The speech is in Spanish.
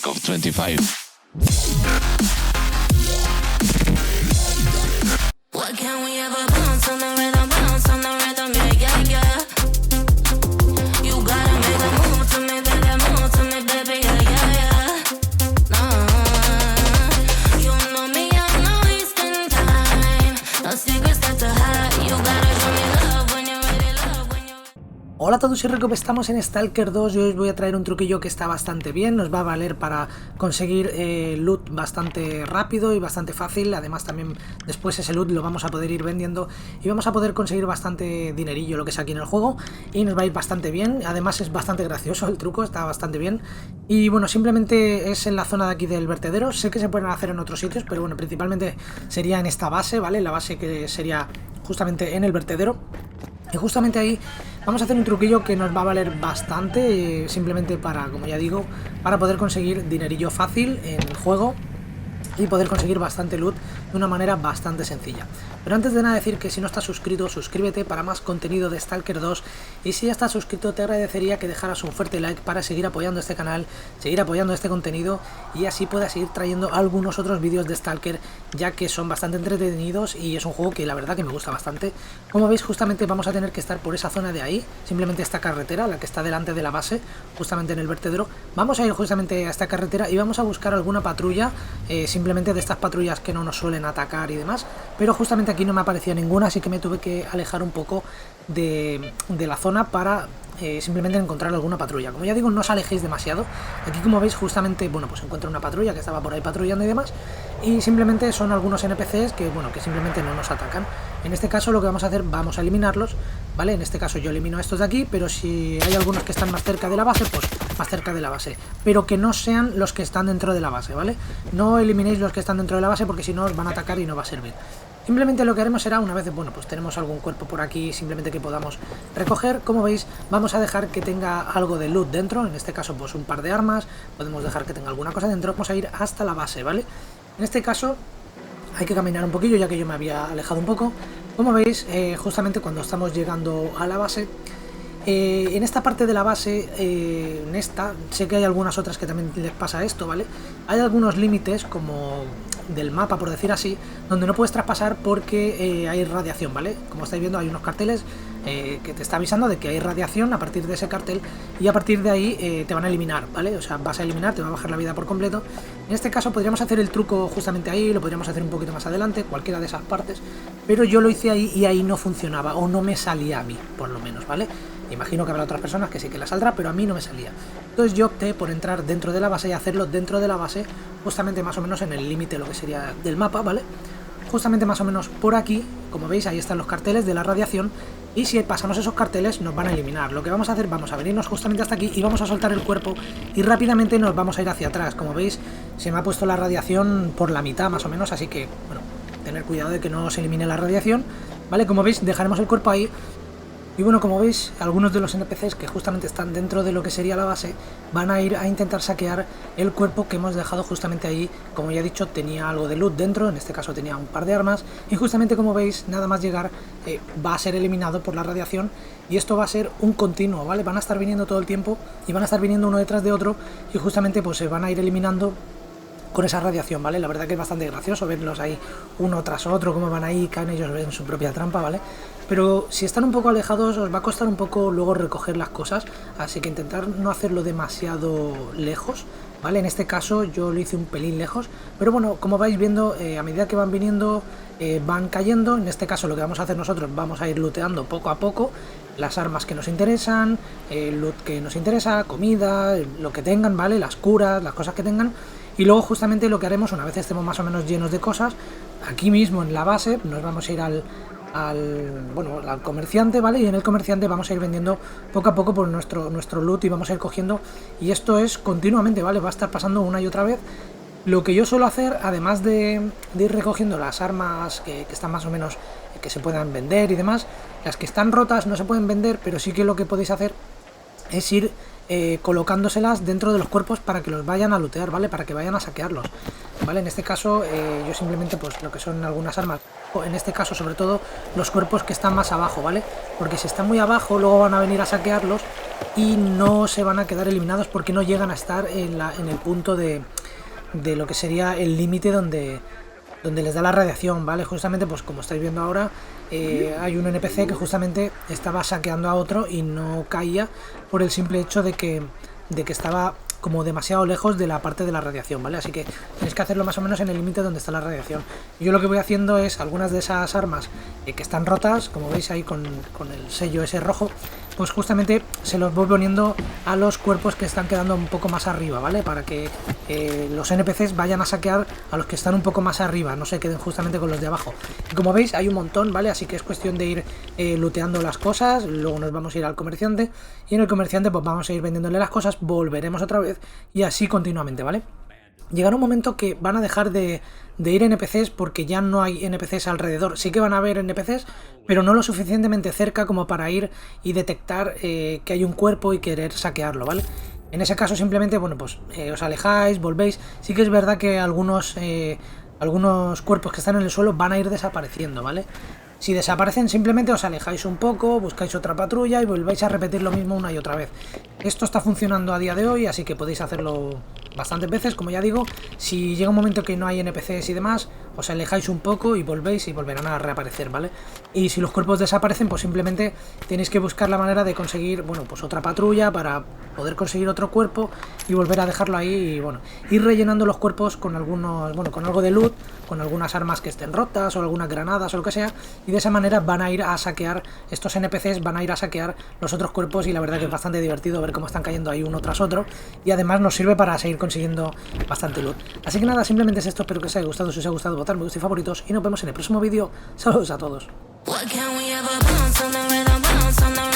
Tarkov 25. What can we ever bounce on the rhythm, yeah, yeah, yeah. You gotta make a move to me, baby, yeah, yeah, yeah. No, you know me, I'm not wasting time. No secrets left to hide. You gotta show me love when you're ready, love when you're... Hola a todos y Recop, estamos en Stalker 2 y hoy os voy a traer un truquillo que está bastante bien, nos va a valer para conseguir loot bastante rápido y bastante fácil. Además también después ese loot lo vamos a poder ir vendiendo y vamos a poder conseguir bastante dinerillo, lo que sea aquí en el juego, y nos va a ir bastante bien. Además es bastante gracioso el truco, está bastante bien. Y bueno, simplemente es en la zona de aquí del vertedero. Sé que se pueden hacer en otros sitios, pero bueno, principalmente sería en esta base, ¿vale? La base que sería justamente en el vertedero. Y justamente ahí vamos a hacer un truquillo que nos va a valer bastante, simplemente para, como ya digo, para poder conseguir dinerillo fácil en el juego y poder conseguir bastante loot de una manera bastante sencilla. Pero antes de nada decir que si no estás suscrito, suscríbete para más contenido de Stalker 2, y si ya estás suscrito te agradecería que dejaras un fuerte like para seguir apoyando este canal, seguir apoyando este contenido y así puedas seguir trayendo algunos otros vídeos de Stalker, ya que son bastante entretenidos y es un juego que la verdad que me gusta bastante. Como veis, justamente vamos a tener que estar por esa zona de ahí, simplemente esta carretera, la que está delante de la base, justamente en el vertedero. Vamos a ir justamente a esta carretera y vamos a buscar alguna patrulla, simplemente de estas patrullas que no nos suelen atacar y demás, pero justamente aquí no me aparecía ninguna, así que me tuve que alejar un poco de la zona para simplemente encontrar alguna patrulla. Como ya digo, no os alejéis demasiado. Aquí, como veis, justamente, bueno, pues encuentro una patrulla que estaba por ahí patrullando y demás, y simplemente son algunos NPCs que, bueno, que simplemente no nos atacan. En este caso lo que vamos a hacer, vamos a eliminarlos, ¿vale? En este caso yo elimino a estos de aquí, pero si hay algunos que están más cerca de la base, pues más cerca de la base, pero que no sean los que están dentro de la base, ¿vale? No eliminéis los que están dentro de la base porque si no os van a atacar y no va a servir. Simplemente lo que haremos será, una vez, bueno, pues tenemos algún cuerpo por aquí simplemente que podamos recoger, como veis, vamos a dejar que tenga algo de loot dentro, en este caso pues un par de armas, podemos dejar que tenga alguna cosa dentro, vamos a ir hasta la base, ¿vale? En este caso hay que caminar un poquillo, ya que yo me había alejado un poco. Como veis, justamente cuando estamos llegando a la base, en esta parte de la base, en esta, sé que hay algunas otras que también les pasa esto, ¿vale? Hay algunos límites, como del mapa, por decir así, donde no puedes traspasar porque hay radiación, ¿vale? Como estáis viendo, hay unos carteles que te está avisando de que hay radiación a partir de ese cartel, y a partir de ahí te van a eliminar, ¿vale? O sea, vas a eliminar, te va a bajar la vida por completo. En este caso podríamos hacer el truco justamente ahí, lo podríamos hacer un poquito más adelante, cualquiera de esas partes, pero yo lo hice ahí y ahí no funcionaba, o no me salía a mí, por lo menos, ¿vale? Imagino que habrá otras personas que sí que la saldrá, pero a mí no me salía. Entonces yo opté por entrar dentro de la base y hacerlo dentro de la base, justamente más o menos en el límite, lo que sería del mapa, ¿vale? Justamente más o menos por aquí, como veis, ahí están los carteles de la radiación, y si pasamos esos carteles nos van a eliminar. Lo que vamos a hacer, vamos a venirnos justamente hasta aquí y vamos a soltar el cuerpo y rápidamente nos vamos a ir hacia atrás. Como veis, se me ha puesto la radiación por la mitad más o menos, así que, bueno, tener cuidado de que no se elimine la radiación, ¿vale? Como veis, dejaremos el cuerpo ahí. Y bueno, como veis, algunos de los NPCs que justamente están dentro de lo que sería la base van a ir a intentar saquear el cuerpo que hemos dejado justamente ahí. Como ya he dicho, tenía algo de loot dentro, en este caso tenía un par de armas, y justamente, como veis, nada más llegar va a ser eliminado por la radiación, y esto va a ser un continuo, ¿vale? Van a estar viniendo todo el tiempo y van a estar viniendo uno detrás de otro, y justamente pues se van a ir eliminando con esa radiación, ¿vale? La verdad que es bastante gracioso verlos ahí uno tras otro, cómo van ahí, caen ellos en su propia trampa, ¿vale? Pero si están un poco alejados os va a costar un poco luego recoger las cosas, así que intentar no hacerlo demasiado lejos, ¿vale? En este caso yo lo hice un pelín lejos, pero bueno, como vais viendo, a medida que van viniendo, van cayendo. En este caso lo que vamos a hacer nosotros, vamos a ir looteando poco a poco las armas que nos interesan, el loot que nos interesa, comida, lo que tengan, ¿vale? Las curas, las cosas que tengan. Y luego justamente lo que haremos, una vez estemos más o menos llenos de cosas, aquí mismo en la base nos vamos a ir al comerciante, ¿vale? Y en el comerciante vamos a ir vendiendo poco a poco por nuestro loot y vamos a ir cogiendo, y esto es continuamente, ¿vale? Va a estar pasando una y otra vez. Lo que yo suelo hacer, además de ir recogiendo las armas que están más o menos, que se puedan vender y demás, las que están rotas no se pueden vender, pero sí que lo que podéis hacer es ir colocándoselas dentro de los cuerpos para que los vayan a lootear, ¿vale? Para que vayan a saquearlos, ¿vale? En este caso yo simplemente, pues lo que son algunas armas, en este caso sobre todo los cuerpos que están más abajo, ¿vale? Porque si están muy abajo luego van a venir a saquearlos y no se van a quedar eliminados porque no llegan a estar en el punto de lo que sería el límite donde les da la radiación, ¿vale? Justamente, pues como estáis viendo ahora, hay un NPC que justamente estaba saqueando a otro y no caía por el simple hecho de que estaba como demasiado lejos de la parte de la radiación, ¿vale? Así que tenéis que hacerlo más o menos en el límite donde está la radiación. Yo lo que voy haciendo es algunas de esas armas que están rotas, como veis ahí con el sello ese rojo, pues justamente se los voy poniendo a los cuerpos que están quedando un poco más arriba, ¿vale? Para que los NPCs vayan a saquear a los que están un poco más arriba, no se queden justamente con los de abajo. Y como veis hay un montón, ¿vale? Así que es cuestión de ir looteando las cosas, luego nos vamos a ir al comerciante y en el comerciante pues vamos a ir vendiéndole las cosas, volveremos otra vez y así continuamente, ¿vale? Llegará un momento que van a dejar de ir NPCs porque ya no hay NPCs alrededor. Sí que van a haber NPCs, pero no lo suficientemente cerca como para ir y detectar que hay un cuerpo y querer saquearlo, ¿vale? En ese caso simplemente, bueno, pues os alejáis, volvéis. Sí que es verdad que algunos cuerpos que están en el suelo van a ir desapareciendo, ¿vale? Si desaparecen simplemente os alejáis un poco, buscáis otra patrulla y volvéis a repetir lo mismo una y otra vez. Esto está funcionando a día de hoy, así que podéis hacerlo bastantes veces, como ya digo. Si llega un momento que no hay NPCs y demás, os alejáis un poco y volvéis y volverán a reaparecer, ¿vale? Y si los cuerpos desaparecen, pues simplemente tenéis que buscar la manera de conseguir, bueno, pues otra patrulla para poder conseguir otro cuerpo y volver a dejarlo ahí y, bueno, ir rellenando los cuerpos con algunos, bueno, con algo de loot, con algunas armas que estén rotas o algunas granadas o lo que sea, y de esa manera van a ir a saquear, estos NPCs van a ir a saquear los otros cuerpos y la verdad que es bastante divertido ver cómo están cayendo ahí uno tras otro y además nos sirve para seguir consiguiendo bastante loot. Así que nada, simplemente es esto, espero que os haya gustado. Si os ha gustado, votad me gusta y favoritos y nos vemos en el próximo vídeo. Saludos a todos. What can we ever bounce on the rhythm, bounce on the